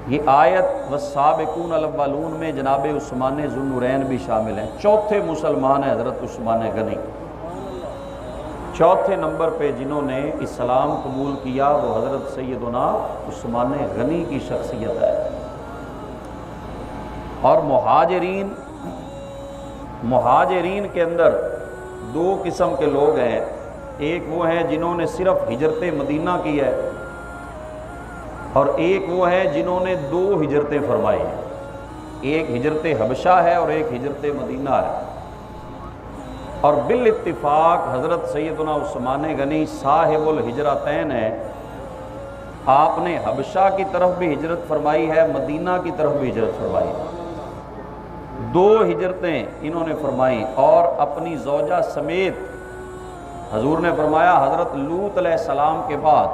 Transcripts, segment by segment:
یہ آیت والسابقون الاولون میں جناب عثمان ذوالنورین بھی شامل ہیں۔ چوتھے مسلمان ہیں حضرت عثمان غنی۔ چوتھے نمبر پہ جنہوں نے اسلام قبول کیا وہ حضرت سیدنا عثمان غنی کی شخصیت ہے۔ اور مہاجرین کے اندر دو قسم کے لوگ ہیں۔ ایک وہ ہیں جنہوں نے صرف ہجرت مدینہ کی ہے، اور ایک وہ ہے جنہوں نے دو ہجرتیں فرمائی ہیں۔ ایک ہجرت حبشہ ہے اور ایک ہجرت مدینہ ہے۔ اور بالاتفاق حضرت سیدنا عثمان غنی صاحب الہجرتین ہیں۔ آپ نے حبشہ کی طرف بھی ہجرت فرمائی ہے، مدینہ کی طرف بھی ہجرت فرمائی ہے۔ دو ہجرتیں انہوں نے فرمائی، اور اپنی زوجہ سمیت حضور نے فرمایا حضرت لوط علیہ السلام کے بعد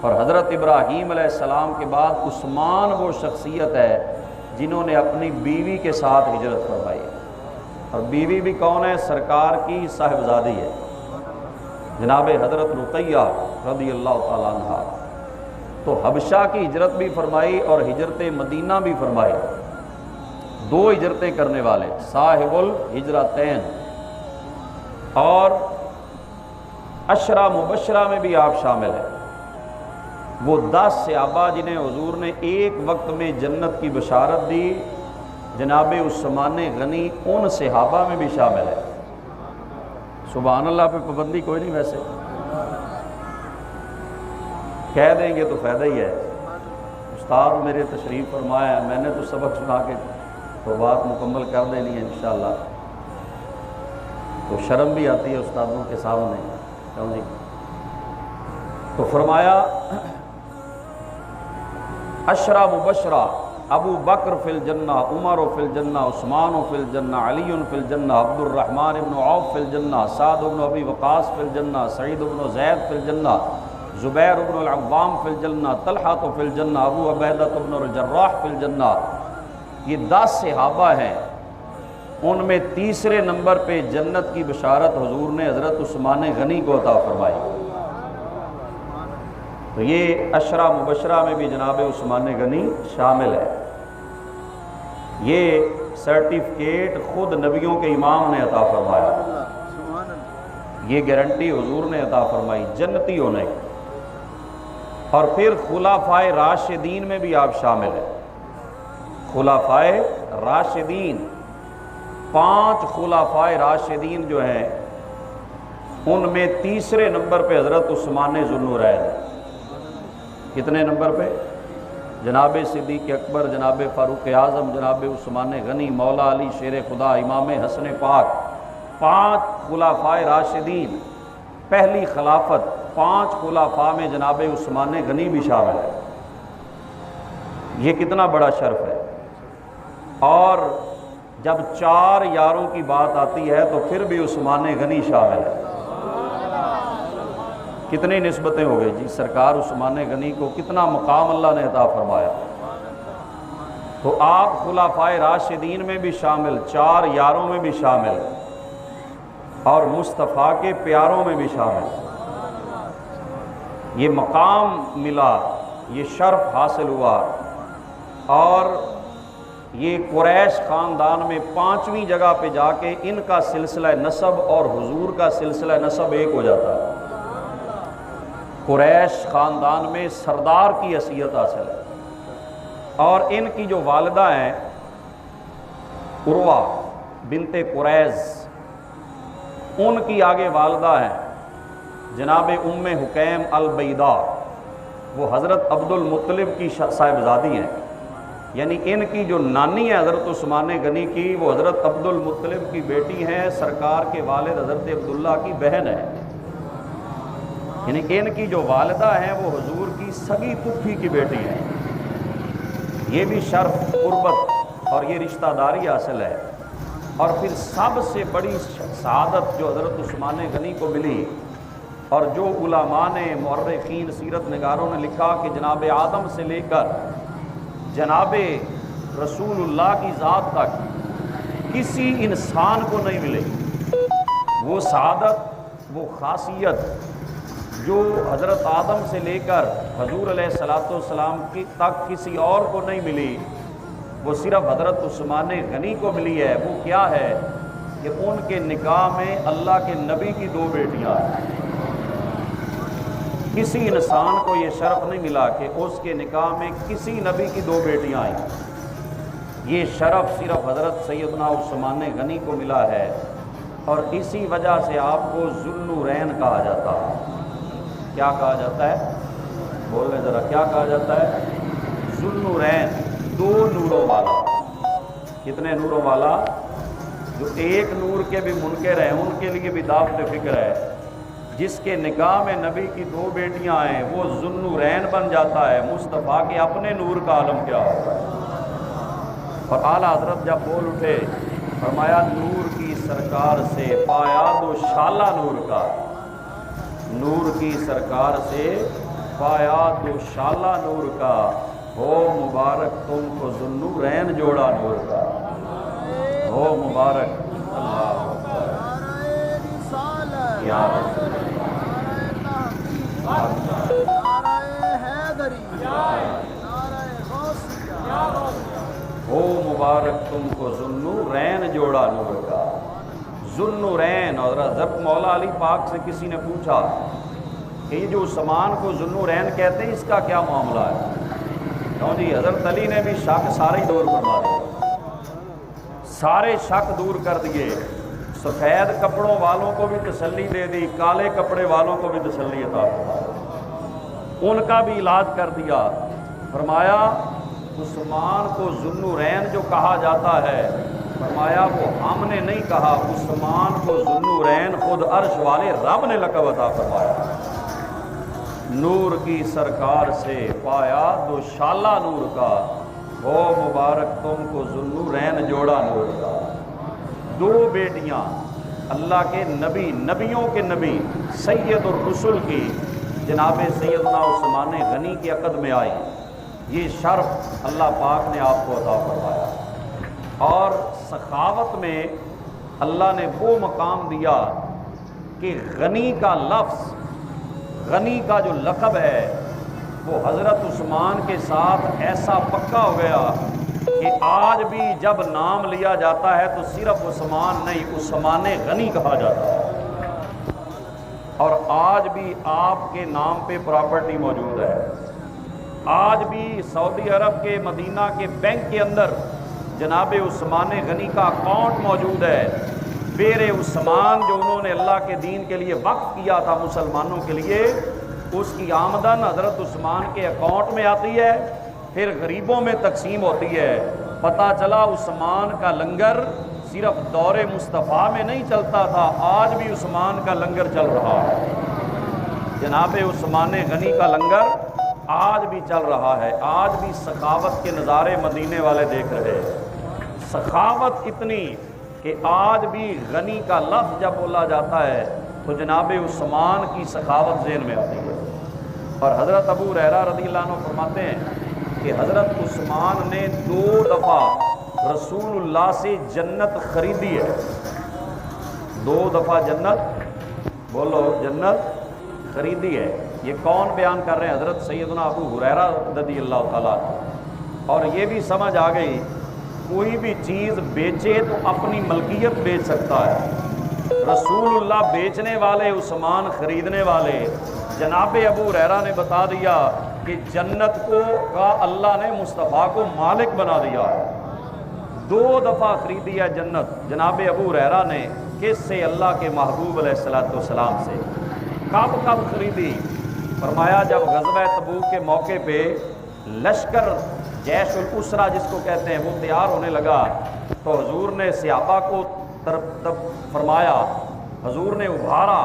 اور حضرت ابراہیم علیہ السلام کے بعد عثمان وہ شخصیت ہے جنہوں نے اپنی بیوی کے ساتھ ہجرت فرمائی ہے۔ اور بیوی بھی کون ہے؟ سرکار کی صاحبزادی ہے، جناب حضرت رقیہ رضی اللہ تعالیٰ عنہ۔ تو حبشہ کی ہجرت بھی فرمائی اور ہجرت مدینہ بھی فرمائی، دو ہجرتیں کرنے والے صاحب الہجرتین۔ اور عشرہ مبشرہ میں بھی آپ شامل ہیں۔ وہ 10 صحابہ جنہیں حضور نے ایک وقت میں جنت کی بشارت دی، جناب عثمان غنی ان صحابہ میں بھی شامل ہے۔ سبحان اللہ پہ پابندی کوئی نہیں، ویسے کہہ دیں گے تو فائدہ ہی ہے۔ استاد میرے تشریف فرمایا ہے، میں نے تو سبق سنا کے تو بات مکمل کر دینی ہے انشاءاللہ، تو شرم بھی آتی ہے استادوں کے سامنے، کیوں جی؟ تو فرمایا عشرہ مبشرہ، ابو بکر فی الجنہ، عمر فی الجنہ، عثمان فی الجنہ، علی فی الجنہ، عبد الرحمن بن عوف فی الجنہ، سعد بن ابی وقاص فی الجنہ، سعید بن زید فی الجنہ، زبیر بن العوام فی الجنہ، طلحہ فی الجنہ، ابو عبیدہ بن الجراح فی الجنہ۔ یہ 10 صحابہ ہیں، ان میں تیسرے نمبر پہ جنت کی بشارت حضور نے حضرت عثمان غنی کو عطا فرمائی۔ تو یہ عشرہ مبشرہ میں بھی جناب عثمان غنی شامل ہے۔ یہ سرٹیفکیٹ خود نبیوں کے امام نے عطا فرمایا، یہ گارنٹی حضور نے عطا فرمائی جنتی ہونے کی۔ اور پھر خلفائے راشدین میں بھی آپ شامل ہیں۔ خلفائے راشدین، 5 خلفائے راشدین جو ہیں ان میں تیسرے نمبر پہ حضرت عثمان ذوالنورین ہے۔ کتنے نمبر پہ؟ جناب صدیق اکبر، جناب فاروق اعظم، جناب عثمان غنی، مولا علی شیر خدا، امام حسن پاک، 5 خلفائے راشدین، پہلی خلافت، 5 خلفاء میں جناب عثمان غنی بھی شامل ہے۔ یہ کتنا بڑا شرف ہے۔ اور جب 4 یاروں کی بات آتی ہے تو پھر بھی عثمان غنی شامل ہے۔ کتنی نسبتیں ہو گئی جی؟ سرکار عثمان غنی کو کتنا مقام اللہ نے عطا فرمایا۔ تو آپ خلفائے راشدین میں بھی شامل، 4 یاروں میں بھی شامل، اور مصطفیٰ کے پیاروں میں بھی شامل۔ یہ مقام ملا، یہ شرف حاصل ہوا۔ اور یہ قریش خاندان میں 5ویں جگہ پہ جا کے ان کا سلسلہ نسب اور حضور کا سلسلہ نسب ایک ہو جاتا ہے۔ قریش خاندان میں سردار کی حیثیت حاصل ہے۔ اور ان کی جو والدہ ہیں عروہ بنت قریظ، ان کی آگے والدہ ہیں جناب ام حکیم البیضاء، وہ حضرت عبد المطلب کی صاحبزادی ہیں۔ یعنی ان کی جو نانی ہے حضرت عثمان غنی کی، وہ حضرت عبد المطلب کی بیٹی ہیں، سرکار کے والد حضرت عبداللہ کی بہن ہے۔ یعنی ان کی جو والدہ ہیں وہ حضور کی سگی پھوپھی کی بیٹی ہیں۔ یہ بھی شرف، قربت اور یہ رشتہ داری حاصل ہے۔ اور پھر سب سے بڑی سعادت جو حضرت عثمان غنی کو ملی، اور جو علماء نے، مورخین، سیرت نگاروں نے لکھا کہ جناب آدم سے لے کر جناب رسول اللہ کی ذات تک کسی انسان کو نہیں ملے وہ سعادت، وہ خاصیت جو حضرت آدم سے لے کر حضور علیہ الصلوۃ والسلام کی تک کسی اور کو نہیں ملی، وہ صرف حضرت عثمان غنی کو ملی ہے۔ وہ کیا ہے کہ ان کے نکاح میں اللہ کے نبی کی 2 بیٹیاں ہیں۔ کسی انسان کو یہ شرف نہیں ملا کہ اس کے نکاح میں کسی نبی کی 2 بیٹیاں آئیں۔ یہ شرف صرف حضرت سیدنا عثمان غنی کو ملا ہے، اور اسی وجہ سے آپ کو ذوالنورین کہا جاتا ہے۔ کیا کہا جاتا ہے؟ بول رہے ذرا، کیا کہا جاتا ہے؟ ذوالنورین، 2 نوروں والا۔ کتنے نوروں والا؟ جو ایک نور کے بھی منکر ہیں ان کے لیے بھی دعوت فکر ہے۔ جس کے نکاح میں نبی کی 2 بیٹیاں آئیں وہ ذوالنورین بن جاتا ہے۔ مصطفیٰ کے اپنے نور کا عالم کیا ہوگا؟ اور اعلیٰ حضرت جب بول اٹھے، فرمایا نور کی سرکار سے پایا 2 شالہ نور کا، نور کی سرکار سے پایا 2 شالہ نور کا، ہو مبارک تم کو ذوالنورین جوڑا نور کا، ہو مبارک۔ اللہ یا ہو مبارک تم کو ذوالنورین جوڑا نور کا۔ ذوالنورین، اور حضرت مولا علی پاک سے کسی نے پوچھا کہ یہ جو عثمان کو ذوالنورین کہتے ہیں اس کا کیا معاملہ ہے؟ کیوں جی، حضرت علی نے بھی شک سارے دور فرما دیا، سارے شک دور کر دیے، سفید کپڑوں والوں کو بھی تسلی دے دی، کالے کپڑے والوں کو بھی تسلی عطا فرما دی، ان کا بھی علاج کر دیا۔ فرمایا عثمان کو ذوالنورین جو کہا جاتا ہے، فرمایا وہ ہم نے نہیں کہا، عثمان کو ذوالنورین خود عرش والے رب نے لقب عطا فرمایا۔ نور کی سرکار سے پایا 2 شالہ نور کا، ہو مبارک تم کو ذوالنورین جوڑا نور کا۔ 2 بیٹیاں اللہ کے نبی، نبیوں کے نبی، سید الرسل کی جناب سیدنا عثمان غنی کے عقد میں آئی۔ یہ شرف اللہ پاک نے آپ کو عطا فرمایا، اور سخاوت میں اللہ نے وہ مقام دیا کہ غنی کا لفظ، غنی کا جو لقب ہے وہ حضرت عثمان کے ساتھ ایسا پکا ہو گیا کہ آج بھی جب نام لیا جاتا ہے تو صرف عثمان نہیں، عثمان غنی کہا جاتا ہے، اور آج بھی آپ کے نام پہ پراپرٹی موجود ہے۔ آج بھی سعودی عرب کے مدینہ کے بینک کے اندر جناب عثمان غنی کا اکاؤنٹ موجود ہے۔ بیر عثمان جو انہوں نے اللہ کے دین کے لیے وقف کیا تھا مسلمانوں کے لیے، اس کی آمدن حضرت عثمان کے اکاؤنٹ میں آتی ہے، پھر غریبوں میں تقسیم ہوتی ہے۔ پتہ چلا عثمان کا لنگر صرف دور مصطفیٰ میں نہیں چلتا تھا، آج بھی عثمان کا لنگر چل رہا ہے۔ جناب عثمان غنی کا لنگر آج بھی چل رہا ہے، آج بھی سخاوت کے نظارے مدینے والے دیکھ رہے ہیں۔ سخاوت اتنی کہ آج بھی غنی کا لفظ جب بولا جاتا ہے تو جناب عثمان کی سخاوت ذہن میں آتی ہے۔ اور حضرت ابو ہریرہ رضی اللہ عنہ فرماتے ہیں کہ حضرت عثمان نے 2 دفعہ رسول اللہ سے جنت خریدی ہے، 2 دفعہ جنت، بولو جنت خریدی ہے۔ یہ کون بیان کر رہے ہیں؟ حضرت سیدنا ابو ہریرہ رضی اللہ تعالیٰ۔ اور یہ بھی سمجھ آ گئی کوئی بھی چیز بیچے تو اپنی ملکیت بیچ سکتا ہے۔ رسول اللہ بیچنے والے، عثمان خریدنے والے۔ جناب ابو ہریرہ نے بتا دیا کہ جنت کا اللہ نے مصطفیٰ کو مالک بنا دیا ہے۔ 2 دفعہ خریدی ہے جنت جناب ابو ہریرہ نے، کس سے؟ اللہ کے محبوب علیہ الصلوۃ والسلام سے۔ کب خریدی؟ فرمایا جب غزوہ تبوک کے موقع پہ لشکر جیش الاسرہ جس کو کہتے ہیں وہ تیار ہونے لگا تو حضور نے صحابہ کو فرمایا، حضور نے ابھارا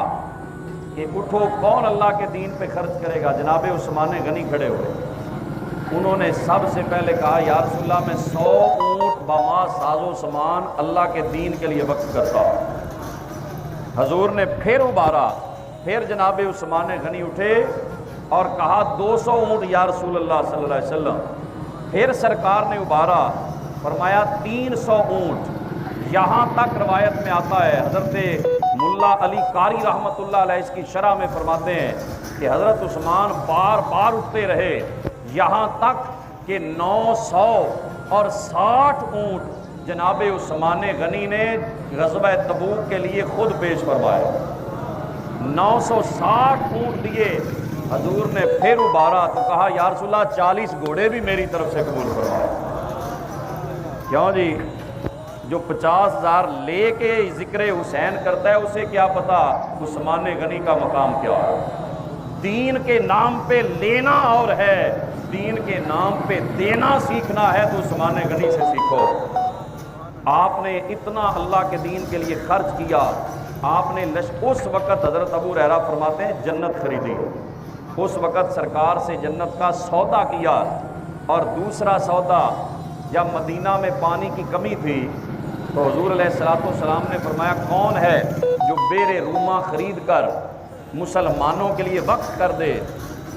کہ اٹھو کون اللہ کے دین پہ خرچ کرے گا؟ جناب عثمان غنی کھڑے ہوئے، انہوں نے سب سے پہلے کہا یا رسول اللہ میں 100 اونٹ بما ساز و سامان اللہ کے دین کے لیے وقف کرتا ہوں۔ حضور نے پھر ابھارا، پھر جناب عثمان غنی اٹھے اور کہا 200 اونٹ یا رسول اللہ صلی اللہ علیہ وسلم۔ پھر سرکار نے ابھارا، فرمایا 300 اونٹ۔ یہاں تک روایت میں آتا ہے، حضرت ملا علی قاری رحمۃ اللہ علیہ اس کی شرح میں فرماتے ہیں کہ حضرت عثمان بار بار اٹھتے رہے، یہاں تک کہ 960 اونٹ جناب عثمان غنی نے غزوہ تبوک کے لیے خود پیش فرمائے۔ 960 اونٹ دیے، حضور نے پھر ابھارا تو کہا یا رسول اللہ 40 گھوڑے بھی میری طرف سے قبول فرمائے۔ کیوں جی؟ جو 50,000 لے کے ذکر حسین کرتا ہے اسے کیا پتا عثمان غنی کا مقام کیا ہے۔ دین کے نام پہ لینا اور ہے، دین کے نام پہ دینا سیکھنا ہے تو عثمان غنی سے سیکھو۔ آپ نے اتنا اللہ کے دین کے لیے خرچ کیا، آپ نے اس وقت حضرت ابو ہریرہ فرماتے ہیں جنت خریدی، اس وقت سرکار سے جنت کا سودا کیا۔ اور دوسرا سودا، جب مدینہ میں پانی کی کمی تھی تو حضور علیہ الصلوۃ والسلام نے فرمایا کون ہے جو بیر روما خرید کر مسلمانوں کے لیے وقف کر دے؟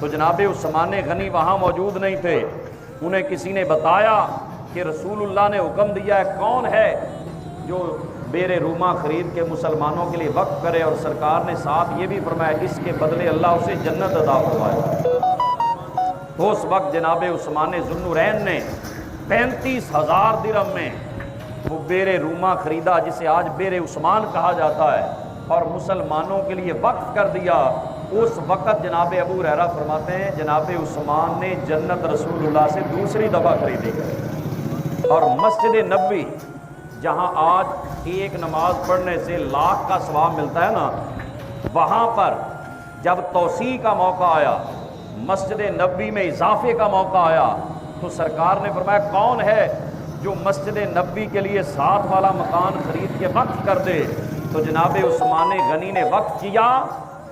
تو جناب عثمان غنی وہاں موجود نہیں تھے، انہیں کسی نے بتایا کہ رسول اللہ نے حکم دیا ہے، کون ہے جو بیر روما خرید کے مسلمانوں کے لیے وقف کرے؟ اور سرکار نے ساتھ یہ بھی فرمایا اس کے بدلے اللہ اسے جنت عطا فرمائے۔ تو اس وقت جناب عثمان ذوالنورین نے 35,000 درہم میں وہ بیر روما خریدا، جسے آج بیر عثمان کہا جاتا ہے، اور مسلمانوں کے لیے وقف کر دیا۔ اس وقت جناب ابو ہریرہ فرماتے ہیں جناب عثمان نے جنت رسول اللہ سے دوسری دفعہ خریدی، اور مسجد نبوی جہاں آج ایک نماز پڑھنے سے لاکھ کا ثواب ملتا ہے نا، وہاں پر جب توسیع کا موقع آیا، مسجد نبوی میں اضافے کا موقع آیا، تو سرکار نے فرمایا کون ہے جو مسجد نبوی کے لیے 7 والا مکان خرید کے وقف کر دے؟ تو جناب عثمان غنی نے وقف کیا۔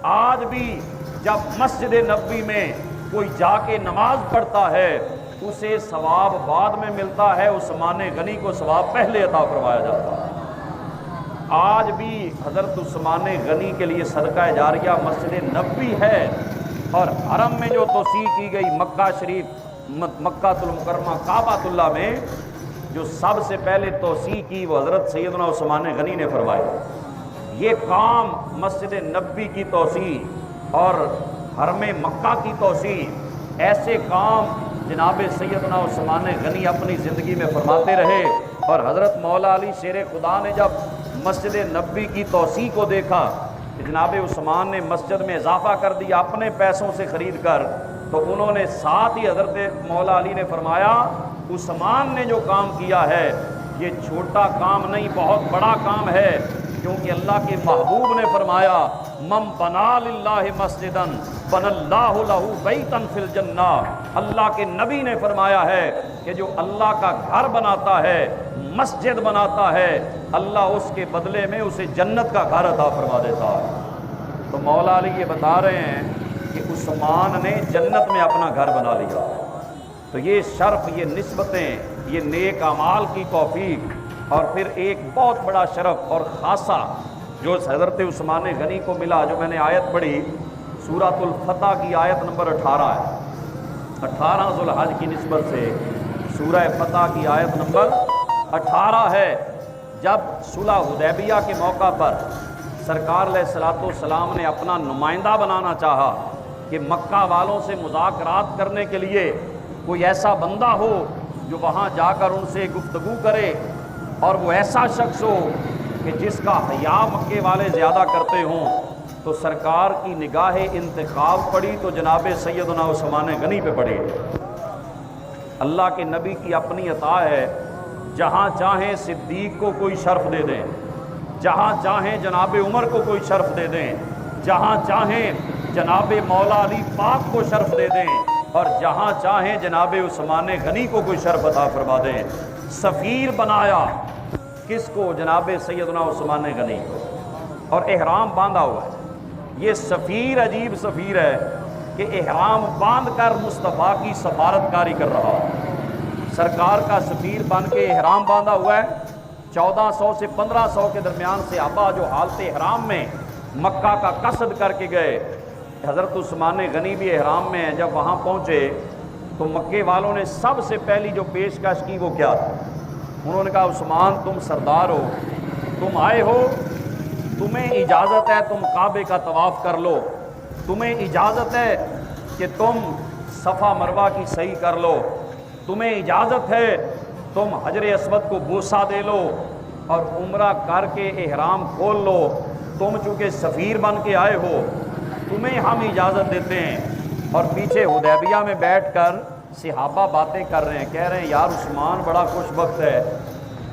آج بھی جب مسجد نبوی میں کوئی جا کے نماز پڑھتا ہے اسے ثواب بعد میں ملتا ہے، عثمان غنی کو ثواب پہلے عطا فرمایا جاتا ہے۔ آج بھی حضرت عثمان غنی کے لیے صدقہ جاریہ مسجد نبوی ہے، اور حرم میں جو توسیع کی گئی مکہ شریف، مکہ المکرمہ کعبۃ اللہ میں جو سب سے پہلے توسیع کی وہ حضرت سیدنا عثمان غنی نے فرمائی۔ یہ کام مسجد نبوی کی توسیع اور حرم مکہ کی توسیع، ایسے کام جناب سیدنا عثمان غنی اپنی زندگی میں فرماتے رہے۔ اور حضرت مولا علی شیر خدا نے جب مسجد نبوی کی توسیع کو دیکھا کہ جناب عثمان نے مسجد میں اضافہ کر دیا اپنے پیسوں سے خرید کر، تو انہوں نے ساتھ ہی حضرت مولا علی نے فرمایا عثمان نے جو کام کیا ہے یہ چھوٹا کام نہیں، بہت بڑا کام ہے، کیونکہ اللہ کے محبوب نے فرمایا من بنا للہ مسجدا بن اللہ لہ بیتا فی الجنہ۔ اللہ کے نبی نے فرمایا ہے کہ جو اللہ کا گھر بناتا ہے، مسجد بناتا ہے، اللہ اس کے بدلے میں اسے جنت کا گھر عطا فرما دیتا ہے۔ تو مولا علی یہ بتا رہے ہیں کہ عثمان نے جنت میں اپنا گھر بنا لیا۔ تو یہ شرف، یہ نسبتیں، یہ نیک اعمال کی توفیق، اور پھر ایک بہت بڑا شرف اور خاصہ جو حضرت عثمان غنی کو ملا، جو میں نے آیت پڑھی سورۃ الفتح کی آیت نمبر 18 ہے، 18 ذو الحج کی نسبت سے سورہ فتح کی آیت نمبر 18 ہے۔ جب صلح حدیبیہ کے موقع پر سرکار علیہ الصلوۃ والسلام نے اپنا نمائندہ بنانا چاہا کہ مکہ والوں سے مذاکرات کرنے کے لیے کوئی ایسا بندہ ہو جو وہاں جا کر ان سے گفتگو کرے، اور وہ ایسا شخص ہو کہ جس کا حیا مکے والے زیادہ کرتے ہوں، تو سرکار کی نگاہ انتخاب پڑی تو جناب سیدنا عثمان غنی پہ پڑی۔ اللہ کے نبی کی اپنی عطا ہے، جہاں چاہیں صدیق کو کوئی شرف دے دیں، جہاں چاہیں جناب عمر کو کوئی شرف دے دیں، جہاں چاہیں جناب مولا علی پاک کو شرف دے دیں، اور جہاں چاہیں جناب عثمان غنی کو کوئی شرف عطا فرما دیں۔ سفیر بنایا کس کو؟ جناب سیدنا عثمان غنی کو، اور احرام باندھا ہوا ہے۔ یہ سفیر عجیب سفیر ہے کہ احرام باندھ کر مصطفیٰ کی سفارت کاری کر رہا ہے۔ سرکار کا سفیر بن کے احرام باندھا ہوا ہے۔ 1400 سے 1500 کے درمیان صحابہ جو حالت احرام میں مکہ کا قصد کر کے گئے، حضرت عثمان غنی بھی احرام میں ہیں۔ جب وہاں پہنچے تو مکے والوں نے سب سے پہلی جو پیشکش کی وہ کیا تھا؟ انہوں نے کہا عثمان تم سردار ہو، تم آئے ہو، تمہیں اجازت ہے تم کعبے کا طواف کر لو، تمہیں اجازت ہے کہ تم صفا مروہ کی صحیح کر لو، تمہیں اجازت ہے تم حجر اسود کو بوسہ دے لو اور عمرہ کر کے احرام کھول لو، تم چونکہ سفیر بن کے آئے ہو تمہیں ہم اجازت دیتے ہیں۔ اور پیچھے حدیبیہ میں بیٹھ کر صحابہ باتیں کر رہے ہیں، کہہ رہے ہیں یار عثمان بڑا خوش بخت ہے،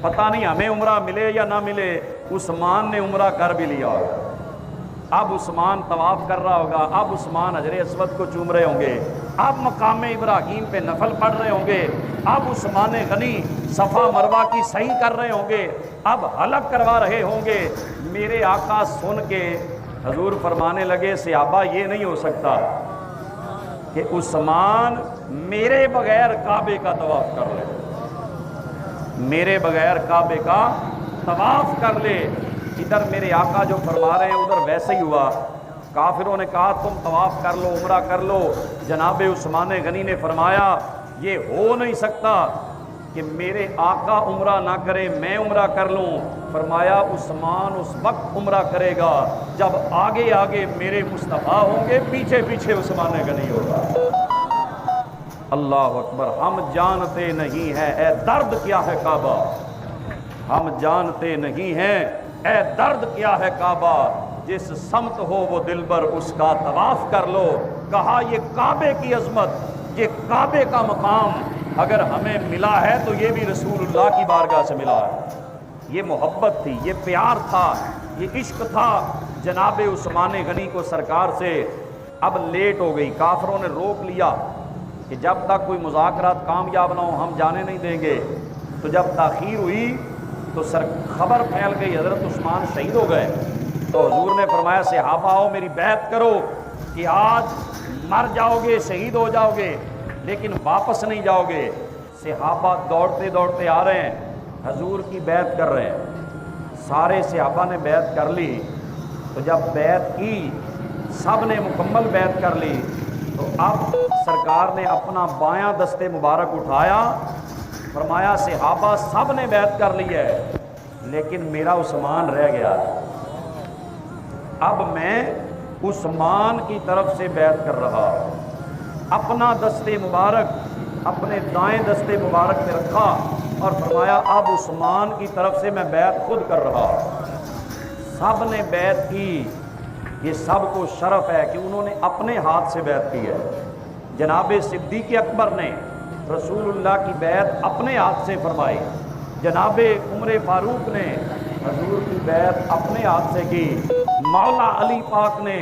پتہ نہیں ہمیں عمرہ ملے یا نہ ملے، عثمان نے عمرہ کر بھی لیا ہوگا، اب عثمان طواف کر رہا ہوگا، اب عثمان حجر اسود کو چوم رہے ہوں گے، اب مقام ابراہیم پہ نفل پڑھ رہے ہوں گے، اب عثمان غنی صفا مروہ کی صحیح کر رہے ہوں گے، اب حلق کروا رہے ہوں گے۔ میرے آقا سن کے حضور فرمانے لگے صحابہ یہ نہیں ہو سکتا کہ عثمان میرے بغیر کعبے کا طواف کر لے، میرے بغیر کعبے کا طواف کر لے۔ ادھر میرے آقا جو فرما رہے ہیں ادھر ویسے ہی ہوا، کافروں نے کہا تم طواف کر لو، عمرہ کر لو، جناب عثمان غنی نے فرمایا یہ ہو نہیں سکتا کہ میرے آقا عمرہ نہ کرے میں عمرہ کر لوں۔ فرمایا عثمان اس وقت عمرہ کرے گا جب آگے آگے میرے مصطفیٰ ہوں گے، پیچھے پیچھے عثمان غنی ہوگا۔ اللہ اکبر۔ ہم جانتے نہیں ہیں اے درد کیا ہے کعبہ، ہم جانتے نہیں ہیں اے درد کیا ہے کعبہ، جس سمت ہو وہ دلبر اس کا طواف کر لو۔ کہا یہ کعبے کی عظمت، یہ کعبے کا مقام اگر ہمیں ملا ہے تو یہ بھی رسول اللہ کی بارگاہ سے ملا ہے۔ یہ محبت تھی، یہ پیار تھا، یہ عشق تھا جناب عثمان غنی کو سرکار سے۔ اب لیٹ ہو گئی، کافروں نے روک لیا کہ جب تک کوئی مذاکرات کامیاب نہ ہو ہم جانے نہیں دیں گے۔ تو جب تاخیر ہوئی تو خبر پھیل گئی حضرت عثمان شہید ہو گئے۔ تو حضور نے فرمایا صحابہ آؤ میری بیعت کرو کہ آج مر جاؤ گے، شہید ہو جاؤ گے لیکن واپس نہیں جاؤ گے۔ صحابہ دوڑتے دوڑتے آ رہے ہیں، حضور کی بیعت کر رہے ہیں، سارے صحابہ نے بیعت کر لی۔ تو جب بیعت کی سب نے مکمل بیعت کر لی تو اب سرکار نے اپنا بایاں دست مبارک اٹھایا، فرمایا صحابہ سب نے بیعت کر لی ہے لیکن میرا عثمان رہ گیا، اب میں عثمان کی طرف سے بیعت کر رہا۔ اپنا دست مبارک اپنے دائیں دست مبارک میں رکھا اور فرمایا اب عثمان کی طرف سے میں بیعت خود کر رہا۔ سب نے بیعت کی، یہ سب کو شرف ہے کہ انہوں نے اپنے ہاتھ سے بیعت کی ہے۔ جناب صدیق اکبر نے رسول اللہ کی بیعت اپنے ہاتھ سے فرمائی، جناب عمر فاروق نے حضور کی بیعت اپنے ہاتھ سے کی، مولا علی پاک نے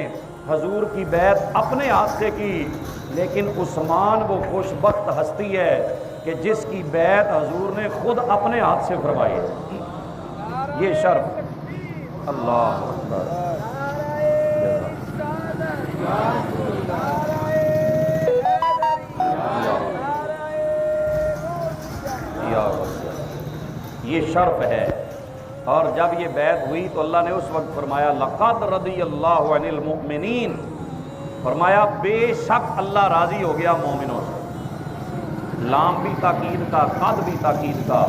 حضور کی بیعت اپنے ہاتھ سے کی، لیکن عثمان وہ خوش بخت ہستی ہے کہ جس کی بیعت حضور نے خود اپنے ہاتھ سے فرمائی ہے۔ یہ شرف اللہ اکبر۔ یہ شرف ہے۔ اور جب یہ بیعت ہوئی تو اللہ نے اس وقت فرمایا لقد رضی اللہ عن المؤمنین، فرمایا بے شک اللہ راضی ہو گیا مومنوں سے۔ لام بھی تاکید کا، قد بھی تاکید کا۔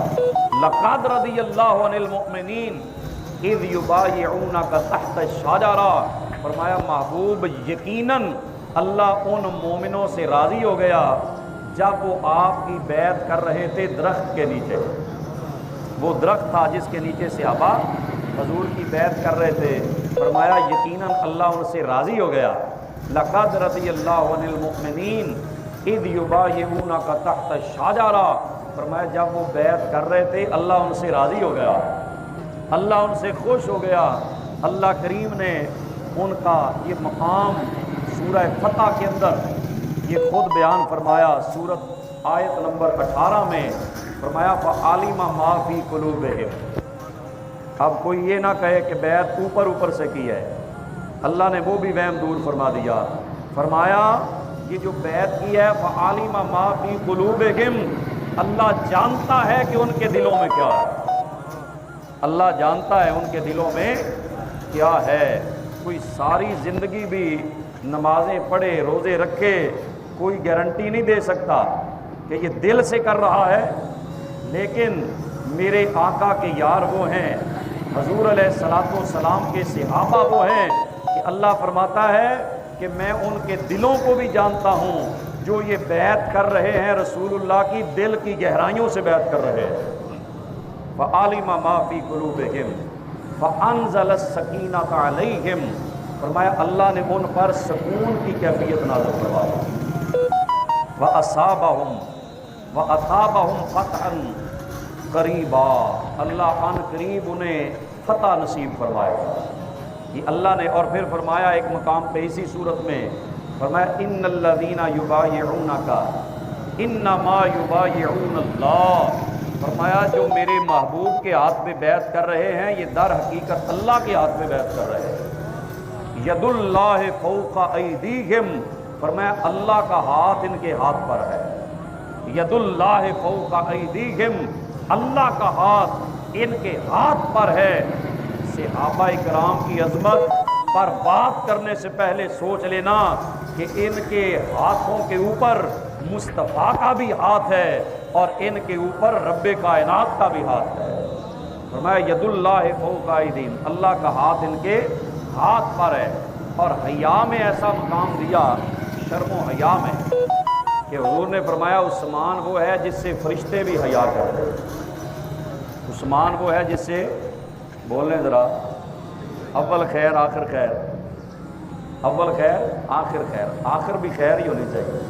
لقد رضی اللہ عن المؤمنین اذ یبایعونک تحت الشجرہ، فرمایا محبوب یقیناً اللہ ان مومنوں سے راضی ہو گیا جب وہ آپ کی بیعت کر رہے تھے درخت کے نیچے۔ وہ درخت تھا جس کے نیچے صحابہ حضور کی بیعت کر رہے تھے، فرمایا یقیناً اللہ ان سے راضی ہو گیا۔ لقد رضی اللہ عن المؤمنین اذ یبایعونک تحت الشجرہ، فرمایا جب وہ بیعت کر رہے تھے اللہ ان سے راضی ہو گیا، اللہ ان سے خوش ہو گیا۔ اللہ کریم نے ان کا یہ مقام سورہ فتح کے اندر یہ خود بیان فرمایا، سورت آیت نمبر 18 میں فرمایا فَعَلِمَ مَا فِي قُلُوبِهِمْ۔ اب کوئی یہ نہ کہے کہ بیعت اوپر اوپر سے کی ہے، اللہ نے وہ بھی وہم دور فرما دیا۔ فرمایا یہ جو بیعت کی ہے فَعَلِمَ مَا فِي قُلُوبِهِمْ، اللہ جانتا ہے کہ ان کے دلوں میں کیا ہے، اللہ جانتا ہے ان کے دلوں میں کیا ہے۔ کوئی ساری زندگی بھی نمازیں پڑھے روزے رکھے، کوئی گارنٹی نہیں دے سکتا کہ یہ دل سے کر رہا ہے، لیکن میرے آقا کے یار وہ ہیں، حضور علیہ الصلوۃ والسلام کے صحابہ وہ ہیں کہ اللہ فرماتا ہے کہ میں ان کے دلوں کو بھی جانتا ہوں جو یہ بیعت کر رہے ہیں رسول اللہ کی دل کی گہرائیوں سے بیعت کر رہے ہیں۔ فَعَلِمَ مَا فِي قُلُوبِهِمْ فَأَنزَلَ السَّكِينَةَ عَلَيْهِمْ، فرمایا اللہ نے ان پر سکون کی کیفیت نازل فرمائی۔ وَأَصَابَهُمْ وَأَثَابَهُمْ فَتْحًا قَرِيبًا، اللہ ان قریب انہیں فتح نصیب فرمائے گا۔ یہ اللہ نے، اور پھر فرمایا ایک مقام پہ اسی صورت میں فرمایا ان الذین یبایعونک انما یبایعون اللہ، فرمایا جو میرے محبوب کے ہاتھ میں بیعت کر رہے ہیں یہ در حقیقت اللہ کے ہاتھ میں بیعت کر رہے ہیں۔ ید اللہ فوق ایدیہم، فرمایا اللہ کا ہاتھ ان کے ہاتھ پر ہے۔ ید اللہ فوق ایدیہم، اللہ کا ہاتھ ان کے ہاتھ پر ہے۔ صحابہ کرام کی عظمت پر بات کرنے سے پہلے سوچ لینا کہ ان کے ہاتھوں کے اوپر مصطفیٰ کا بھی ہاتھ ہے اور ان کے اوپر رب کائنات کا بھی ہاتھ ہے۔ فرمایا ید اللہ فوق ایدیہم، اللہ کا ہاتھ ان کے ہاتھ پر ہے۔ اور حیا میں ایسا مقام دیا، شرم و حیا میں، کہ حضور نے فرمایا عثمان وہ ہے جس سے فرشتے بھی حیا کرتے ہیں۔ عثمان وہ ہے جس سے، بولیں ذرا، اول خیر آخر خیر، اول خیر آخر خیر، آخر بھی خیر ہی ہونی چاہیے۔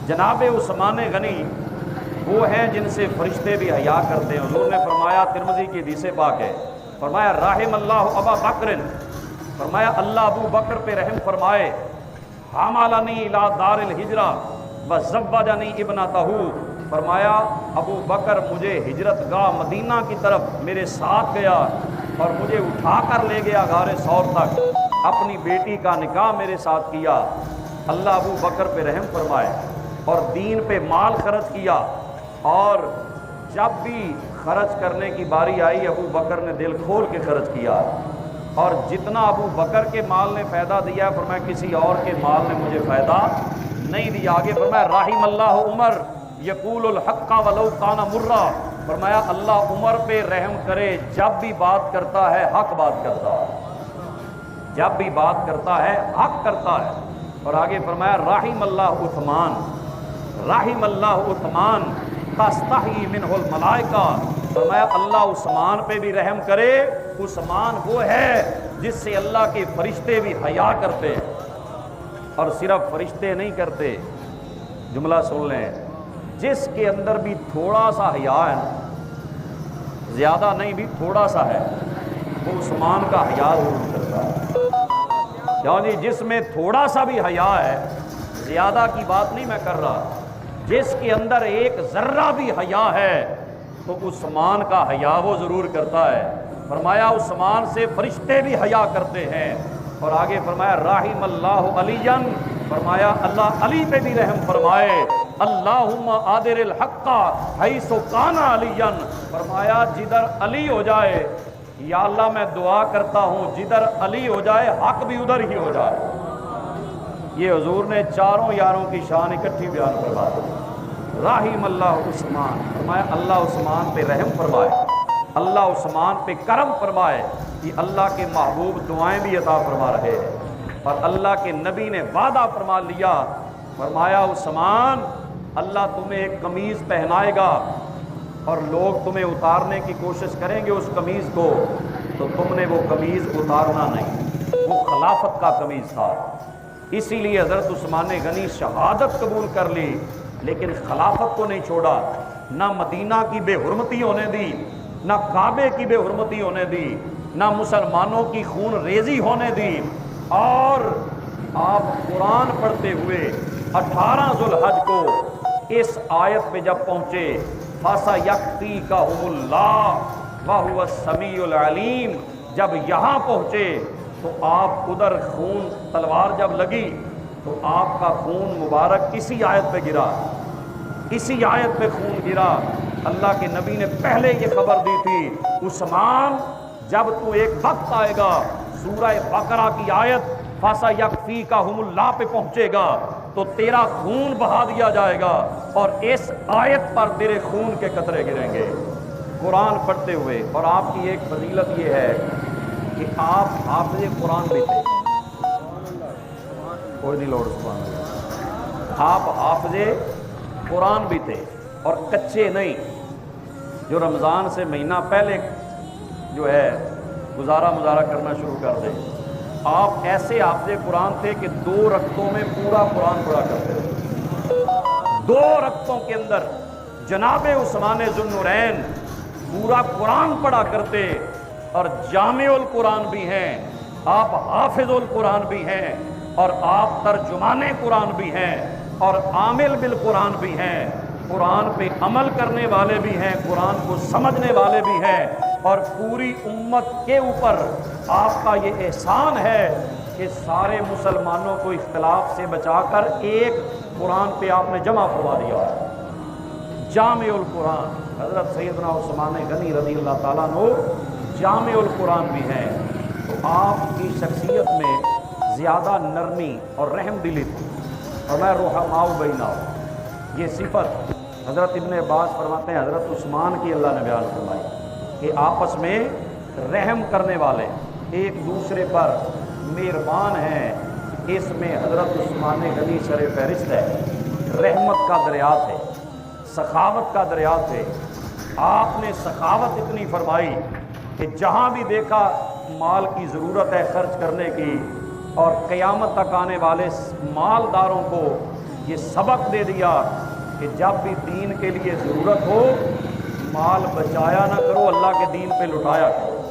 جناب عثمان غنی وہ ہیں جن سے فرشتے بھی حیا کرتے ہیں۔ حضور نے فرمایا، ترمذی کی حدیث پاک ہے، فرمایا رحم اللہ ابا بکر، فرمایا اللہ ابو بکر پہ رحم فرمائے، حملنی الی دار الہجرہ وزوجنی ابنتہ، فرمایا ابو بکر مجھے ہجرت گاہ مدینہ کی طرف میرے ساتھ گیا اور مجھے اٹھا کر لے گیا غار ثور تک، اپنی بیٹی کا نکاح میرے ساتھ کیا۔ اللہ ابو بکر پہ رحم فرمائے، اور دین پہ مال خرچ کیا، اور جب بھی خرچ کرنے کی باری آئی ابو بکر نے دل کھول کے خرچ کیا، اور جتنا ابو بکر کے مال نے فائدہ دیا، فرمایا کسی اور کے مال نے مجھے فائدہ نہیں دیا۔ آگے فرمایا رحم اللہ عمر یقول الحق ولو کان مرا، فرمایا اللہ عمر پہ رحم کرے، جب بھی بات کرتا ہے حق بات کرتا ہے، جب بھی بات کرتا ہے حق کرتا ہے۔ اور آگے فرمایا رحم اللہ عثمان، رحم اللہ عثمان تستحی منہ الملائکہ، فرمایا اللہ عثمان پہ بھی رحم کرے، عثمان وہ ہے جس سے اللہ کے فرشتے بھی حیا کرتے ہیں۔ اور صرف فرشتے نہیں کرتے، جملہ سن لیں، جس کے اندر بھی تھوڑا سا حیا ہے نا، زیادہ نہیں بھی تھوڑا سا ہے، وہ عثمان کا حیا ضرور کرتا ہے۔ یعنی جس میں تھوڑا سا بھی حیا ہے، زیادہ کی بات نہیں میں کر رہا، جس کے اندر ایک ذرہ بھی حیا ہے تو عثمان کا حیا وہ ضرور کرتا ہے۔ فرمایا عثمان سے فرشتے بھی حیا کرتے ہیں۔ اور آگے فرمایا رحم اللہ علی، فرمایا اللہ علی پہ بھی رحم فرمائے، اللہم آدر الحق حیث کان علی، فرمایا جدھر علی ہو جائے، یا اللہ میں دعا کرتا ہوں جدھر علی ہو جائے حق بھی ادھر ہی ہو جائے۔ یہ حضور نے چاروں یاروں کی شان اکٹھی بیان فرما دی۔ رحم اللہ عثمان، فرمایا اللہ عثمان پہ رحم فرمائے، اللہ عثمان پہ کرم فرمائے۔ یہ اللہ کے محبوب دعائیں بھی عطا فرما رہے ہیں، اور اللہ کے نبی نے وعدہ فرما لیا، فرمایا عثمان اللہ تمہیں ایک قمیض پہنائے گا، اور لوگ تمہیں اتارنے کی کوشش کریں گے اس قمیض کو، تو تم نے وہ قمیض اتارنا نہیں، وہ خلافت کا قمیض تھا۔ اسی لیے حضرت عثمان غنی شہادت قبول کر لی، لیکن خلافت کو نہیں چھوڑا، نہ مدینہ کی بے حرمتی ہونے دی، نہ کعبے کی بے حرمتی ہونے دی، نہ مسلمانوں کی خون ریزی ہونے دی۔ اور آپ قرآن پڑھتے ہوئے 18 ذوالحج کو اس آیت پہ جب پہنچے، فَسَيَكْفِيكَهُمُ اللَّهُ وَهُوَ السَّمِيعُ الْعَلِيمُ، جب یہاں پہنچے تو آپ ادھر خون تلوار جب لگی تو آپ کا خون مبارک اسی آیت پہ گرا، اسی آیت پہ خون گرا۔ اللہ کے نبی نے پہلے یہ خبر دی تھی، عثمان جب تو ایک وقت آئے گا سورہ بقرہ کی آیت فَسَيَكْفِيكَهُمُ اللَّهُ پہ پہنچے گا تو تیرا خون بہا دیا جائے گا، اور اس آیت پر تیرے خون کے قطرے گریں گے قرآن پڑھتے ہوئے۔ اور آپ کی ایک فضیلت یہ ہے کہ آپ حافظ قرآن بھی تھے، کوئی نہیں لوڑ سبحان اللہ. آپ حافظ قرآن بھی تھے اور کچے نہیں، جو رمضان سے مہینہ پہلے جو ہے گزارا مزارہ کرنا شروع کر دے. آپ ایسے حافظ قرآن تھے کہ 2 رکعتوں میں پورا قرآن پڑھا کرتے تھے. 2 رکعتوں کے اندر جناب عثمان ذوالنورین پورا قرآن پڑھا کرتے، اور جامع القرآن بھی ہیں، آپ حافظ القرآن بھی ہیں، اور آپ ترجمان قرآن بھی ہیں، اور عامل بالقرآن بھی ہیں، قرآن پہ عمل کرنے والے بھی ہیں، قرآن کو سمجھنے والے بھی ہیں. اور پوری امت کے اوپر آپ کا یہ احسان ہے کہ سارے مسلمانوں کو اختلاف سے بچا کر ایک قرآن پہ آپ نے جمع فرما دیا. جامع القرآن حضرت سیدنا عثمان غنی رضی اللہ تعالیٰ عنہ جامع القرآن بھی ہیں. تو آپ کی شخصیت میں زیادہ نرمی اور رحم دلی تھی، اور میں رحماء بینہ، یہ صفت حضرت ابن عباس فرماتے ہیں حضرت عثمان کی اللہ نے بیان فرمائی کہ آپس میں رحم کرنے والے، ایک دوسرے پر مہربان ہیں. اس میں حضرت عثمان غنی سر فہرست ہے. رحمت کا دریا تھے، سخاوت کا دریا تھے. آپ نے سخاوت اتنی فرمائی کہ جہاں بھی دیکھا مال کی ضرورت ہے خرچ کرنے کی، اور قیامت تک آنے والے مالداروں کو یہ سبق دے دیا کہ جب بھی دین کے لیے ضرورت ہو مال بچایا نہ کرو، اللہ کے دین پہ لٹایا کرو،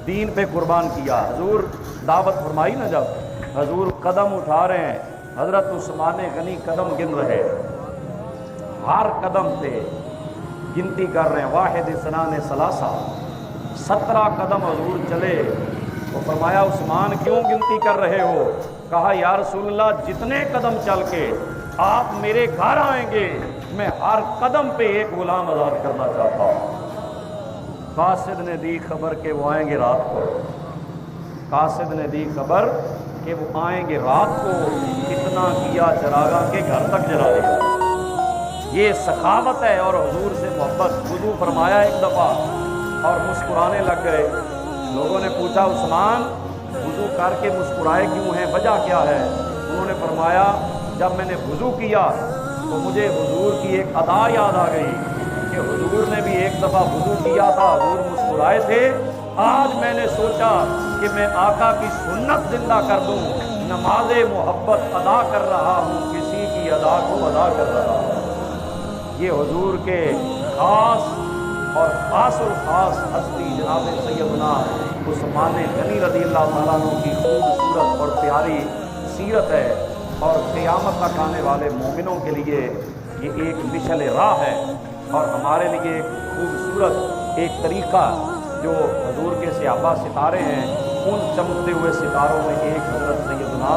دین پہ قربان کیا. حضور دعوت فرمائی نا، جب حضور قدم اٹھا رہے ہیں، حضرت عثمان غنی قدم گن رہے، ہر قدم پہ گنتی کر رہے ہیں. واحد اثنان ثلاثہ، 17 قدم حضور چلے. تو فرمایا عثمان کیوں گنتی کر رہے ہو؟ کہا یا رسول اللہ جتنے قدم چل کے آپ میرے گھر آئیں گے میں ہر قدم پہ ایک غلام آزاد کرنا چاہتا ہوں. قاصد نے دی خبر کہ وہ آئیں گے رات کو، قاصد نے دی خبر کہ وہ آئیں گے رات کو، اتنا کیا چراغاں کے گھر تک جلا دیا. یہ سخاوت ہے اور حضور سے محبت. وضو فرمایا ایک دفعہ اور مسکرانے لگ گئے. لوگوں نے پوچھا عثمان وضو کر کے مسکرائے کیوں ہیں، وجہ کیا ہے؟ انہوں نے فرمایا جب میں نے وضو کیا تو مجھے حضور کی ایک ادا یاد آ گئی کہ حضور نے بھی ایک دفعہ وضو کیا تھا، حضور مسکرائے تھے. آج میں نے سوچا کہ میں آقا کی سنت زندہ کر دوں، نماز محبت ادا کر رہا ہوں، کسی کی ادا کو ادا کر رہا ہوں. یہ حضور کے خاص اور خاص الخاص ہستی جناب سیدنا عثمان غنی رضی اللہ تعالیٰ عنہ کی خوبصورت اور پیاری سیرت ہے، اور قیامت تک آنے والے مومنوں کے لیے یہ ایک مشعل راہ ہے، اور ہمارے لیے ایک خوبصورت ایک طریقہ جو حضور کے صحابہ ستارے ہیں، ان چمکتے ہوئے ستاروں میں ایک حضرت سیدنا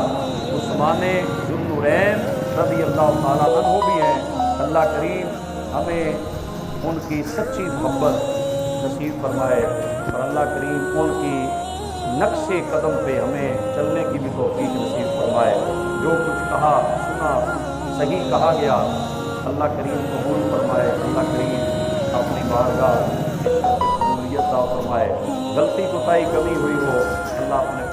عثمان ذوالنورین رضی اللہ تعالیٰ عنہ بھی ہیں. اللہ کریم ہمیں ان کی سچی محبت نصیب فرمائے، اور اللہ کریم ان کی نقش قدم پہ ہمیں چلنے کی بھی توفیق نصیب فرمائے. جو کچھ کہا سنا صحیح کہا گیا اللہ کریم قبول فرمائے. اللہ کریم اپنی بارگاہ قبولیت عطا فرمائے. غلطی کوتاہی کمی ہوئی ہو اللہ اپنے